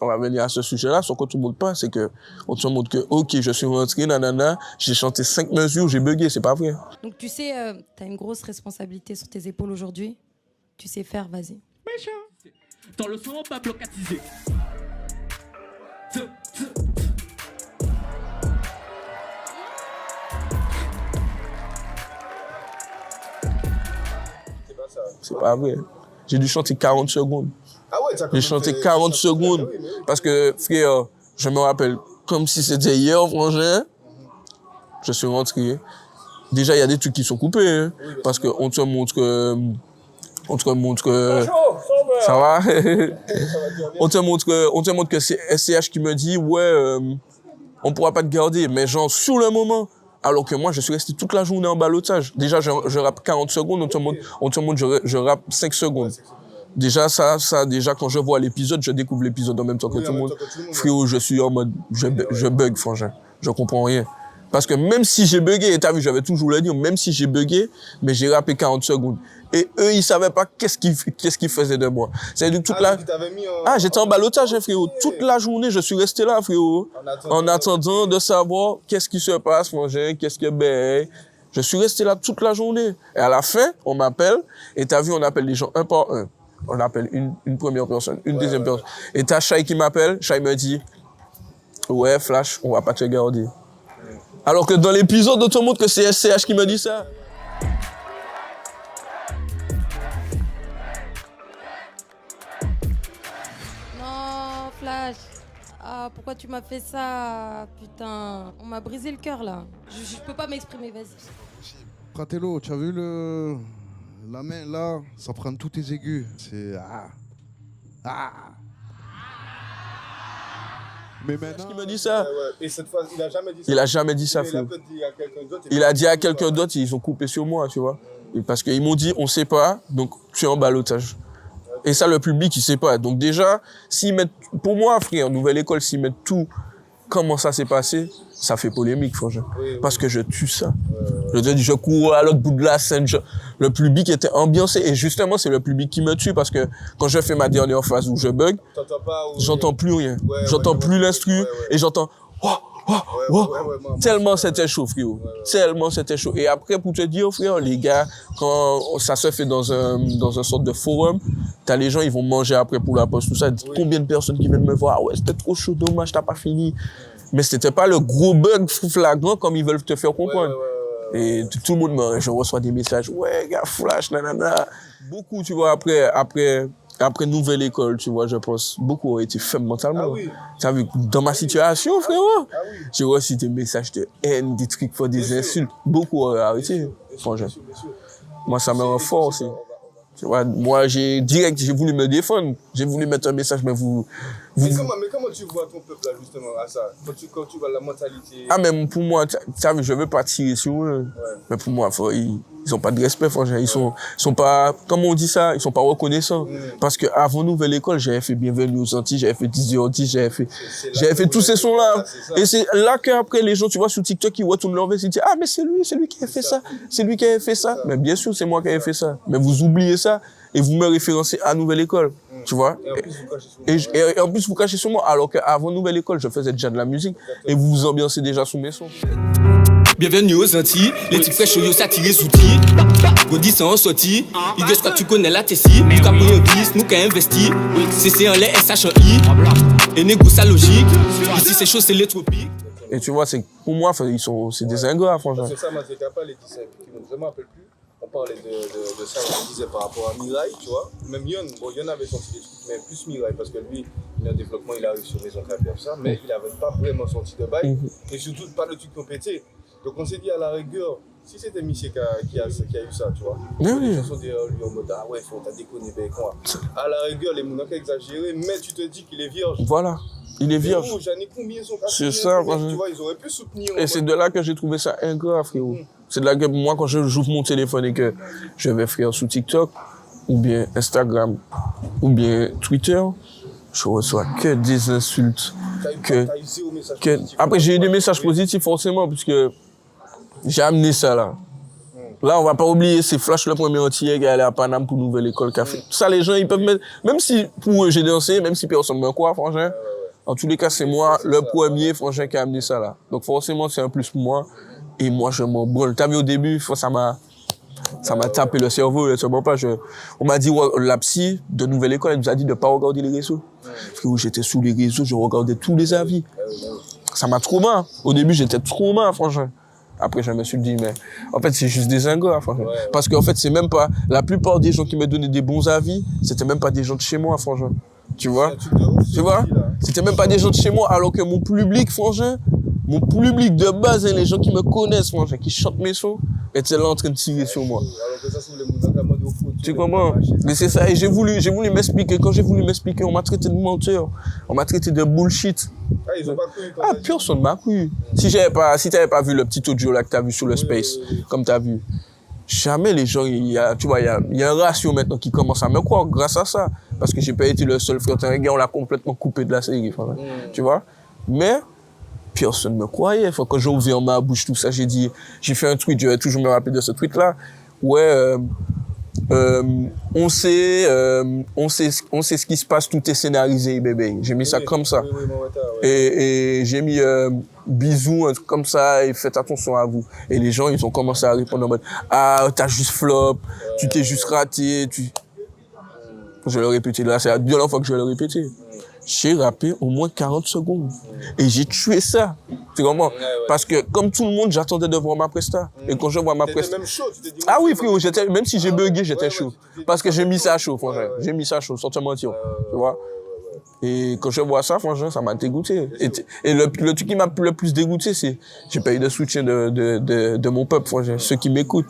on va venir à ce sujet-là, ce qu'on te montre pas, c'est que on te montre que, ok, je suis rentré, nanana, j'ai chanté 5 mesures, j'ai bugué, c'est pas vrai. Donc tu sais, t'as une grosse responsabilité sur tes épaules aujourd'hui. Tu sais faire, vas-y. Méchant. Dans le son, pas blocatisé. C'est pas vrai. J'ai dû chanter 40 secondes. Ah ouais, J'ai chanté 40 secondes. Parce que, frère, je me rappelle comme si c'était hier, frangin. Je suis rentré. Déjà, il y a des trucs qui sont coupés. Hein, parce qu'on te montre ça va. on te montre que c'est SCH qui me dit, ouais, on pourra pas te garder. Mais genre, sur le moment. Alors que moi, je suis resté toute la journée en ballottage. Déjà, je rappe 40 secondes, on te montre je rappe 5 secondes. Déjà, déjà, quand je vois l'épisode, je découvre l'épisode en même temps que tout le monde. Frérot, je suis en mode, je bug, frangin. Je comprends rien. Parce que même si j'ai bugué, et t'as vu, j'avais toujours le dire, même si j'ai bugué, mais j'ai rappé 40 secondes. Et eux, ils savaient pas qu'est-ce qu'ils faisaient de moi. C'est-à-dire toute j'étais en ballottage, hein, frérot. Toute la journée, je suis resté là, frérot. En attendant de savoir qu'est-ce qui se passe, frangin, qu'est-ce que je suis resté là toute la journée. Et à la fin, on m'appelle, et t'as vu, on appelle les gens un par un. On appelle une première personne, une deuxième personne. Et t'as Shai qui m'appelle, Shai me dit, ouais, Flash, on va pas te garder. Alors que dans l'épisode, on te montre que c'est SCH qui me dit ça. Non, Flash. Ah, pourquoi tu m'as fait ça? Putain, on m'a brisé le cœur là. Je peux pas m'exprimer, vas-y. Fratello, tu as vu la main là, ça prend tous tes aigus. C'est Mais maintenant... Est-ce qu'il me dit ça? Et cette fois, il a jamais dit ça. Il a jamais dit ça, frère. Il a dit à quelqu'un d'autre, ils ont coupé sur moi, tu vois. Parce qu'ils m'ont dit, on sait pas, donc tu es en ballottage. Et ça, le public, il sait pas. Donc déjà, s'ils mettent, pour moi, frère, Nouvelle École, s'ils mettent tout, comment ça s'est passé, ça fait polémique, franchement. Parce que je tue ça. Je cours à l'autre bout de la scène. Le public était ambiancé. Et justement, c'est le public qui me tue parce que quand je fais ma dernière phase où je bug, j'entends plus rien. J'entends plus l'instru et j'entends tellement c'était chaud, frérot. Tellement c'était chaud. Et après, pour te dire, frère, les gars, quand ça se fait dans un sorte de forum, t'as les gens, ils vont manger après pour la poste, tout ça. Combien de personnes qui viennent me voir? Ah ouais, c'était trop chaud, dommage, t'as pas fini. Mais c'était pas le gros bug flagrant comme ils veulent te faire comprendre. Et tout le monde je reçois des messages, ouais, gars, Flash, nanana. Beaucoup, tu vois, après Nouvelle École, tu vois, je pense, beaucoup ont été faibles mentalement. Ah oui. Tu as vu, dans ma situation, frérot, j'ai reçu des messages de haine, des trucs, des insultes. Beaucoup ont arrêté, franchement. Moi, ça me rend fort aussi. Tu vois, moi, j'ai voulu me défendre. J'ai voulu mettre un message, mais Mais comment tu vois ton peuple, là, justement, à ça? Quand tu vois la mentalité... Ah, mais pour moi, tu sais, je veux pas tirer sur eux. Mais pour moi, ils ont pas de respect, franchement. Ils sont pas, comment on dit ça? Ils sont pas reconnaissants. Parce que avant Nouvelle École, j'avais fait Bienvenue aux Antilles, j'avais fait 10h10, j'avais fait tous ces sons-là. Et c'est là qu'après, les gens, tu vois, sur TikTok, ils retournent leur veste, ils disent, ah, mais c'est lui qui a fait ça. C'est lui qui a fait ça. Mais bien sûr, c'est moi qui ai fait ça. Mais vous oubliez ça et vous me référencez à Nouvelle École. Tu vois? Et en plus, vous cachez sur moi. Alors qu'avant Nouvelle École, je faisais déjà de la musique et vous vous ambiancez déjà sous mes sons. Bienvenue aux Antilles, les types fraîches yo s'attirent sous ti. Godis sont sortis, ils disent quoi tu connais la tessie. Nous qu'a pris un bis, nous qu'a investi. C'est en les SHI, et négocie logique. Ici c'est chaud, c'est les tropiques. Et tu vois, pour moi, c'est des ingrats, franchement. C'est ça, moi, c'était pas les 17 qui je me rappelle plus. On parlait de ça, on disait par rapport à Mirai, tu vois. Même Yon, Yon avait sorti des trucs, mais plus Mirai, parce que lui, il a un développement, il arrive sur Maison Clavier, ça, mais il n'avait pas vraiment sorti de bail, et surtout pas de trucs qui ont pété. Donc on s'est dit à la rigueur, si c'était Michel qui a eu ça, tu vois, les gens sont derrière lui en mode, ah ouais, t'as déconné, ben quoi. À la rigueur, les mounaks exagérés, mais tu te dis qu'il est vierge. Voilà. Il est vierge. C'est ça, tu vois, ils auraient pu soutenir. Et c'est de là que j'ai trouvé ça ingrat, frérot. C'est de là que moi, quand j'ouvre mon téléphone et que je vais faire sur TikTok, ou bien Instagram, ou bien Twitter, je reçois que des insultes. Après, j'ai eu des messages positifs, forcément, puisque j'ai amené ça là. Là, on va pas oublier, c'est Flash le premier entier qui est allé à Paname pour Nouvelle École Café. Ça, les gens, ils peuvent mettre, même si pour eux, j'ai dansé, même si personne ne me croit, franchement. En tous les cas, c'est moi, le premier, franchement, qui a amené ça là. Donc, forcément, c'est un plus pour moi. Et moi, je m'en brûle. T'as vu au début, ça m'a tapé le cerveau, on m'a dit, ouais, la psy de Nouvelle École, elle nous a dit de pas regarder les réseaux. Frérot, j'étais sous les réseaux, je regardais tous les avis. Ça m'a trop mal. Au début, j'étais trop mal, franchement. Après, je me suis dit, mais en fait, c'est juste des ingrats, franchement. Parce qu'en fait, c'est même pas, la plupart des gens qui me donnaient des bons avis, c'était même pas des gens de chez moi, franchement. Tu vois? C'était même pas des gens de chez moi, alors que mon public, franchement, mon public de base, hein, les gens qui me connaissent, franchement, qui chantent mes sons, étaient là en train de tirer sur moi. Tu comprends? Mais c'est ça, et j'ai voulu m'expliquer. Quand j'ai voulu m'expliquer, on m'a traité de menteur. On m'a traité de bullshit. Ah, ils ont pas cru. Ah, personne m'a cru. Si t'avais pas vu le petit audio là que t'as vu sur le Space, comme t'as vu, jamais les gens, tu vois, il y a un ratio maintenant qui commence à me croire grâce à ça. Parce que j'ai pas été le seul frère. On l'a complètement coupé de la série, tu vois. Mais, personne ne me croyait. Quand j'ai ouvert ma bouche, tout ça, j'ai fait un tweet, je vais toujours me rappeler de ce tweet là. Ouais, on sait ce qui se passe, tout est scénarisé, bébé. J'ai mis ça comme ça. Et j'ai mis bisous, un truc comme ça, et faites attention à vous. Et les gens, ils ont commencé à répondre en mode, ah, t'as juste flop, tu t'es juste raté, Je vais le répéter, là, c'est la deuxième fois que je vais le répéter. J'ai rappé au moins 40 secondes. Et j'ai tué ça. Tu comprends? Parce que, comme tout le monde, j'attendais de voir ma presta. Et quand je vois ma presta. Même chaud, tu t'es dit. Ah oui, frérot, même si j'ai bugué, j'étais chaud. Parce que j'ai mis ça chaud, franchement. J'ai mis ça chaud, sans te mentir. Tu vois? Et quand je vois ça, franchement, ça m'a dégoûté. Et le truc qui m'a le plus dégoûté, c'est, j'ai pas eu de soutien de mon peuple, franchement, ceux qui m'écoutent.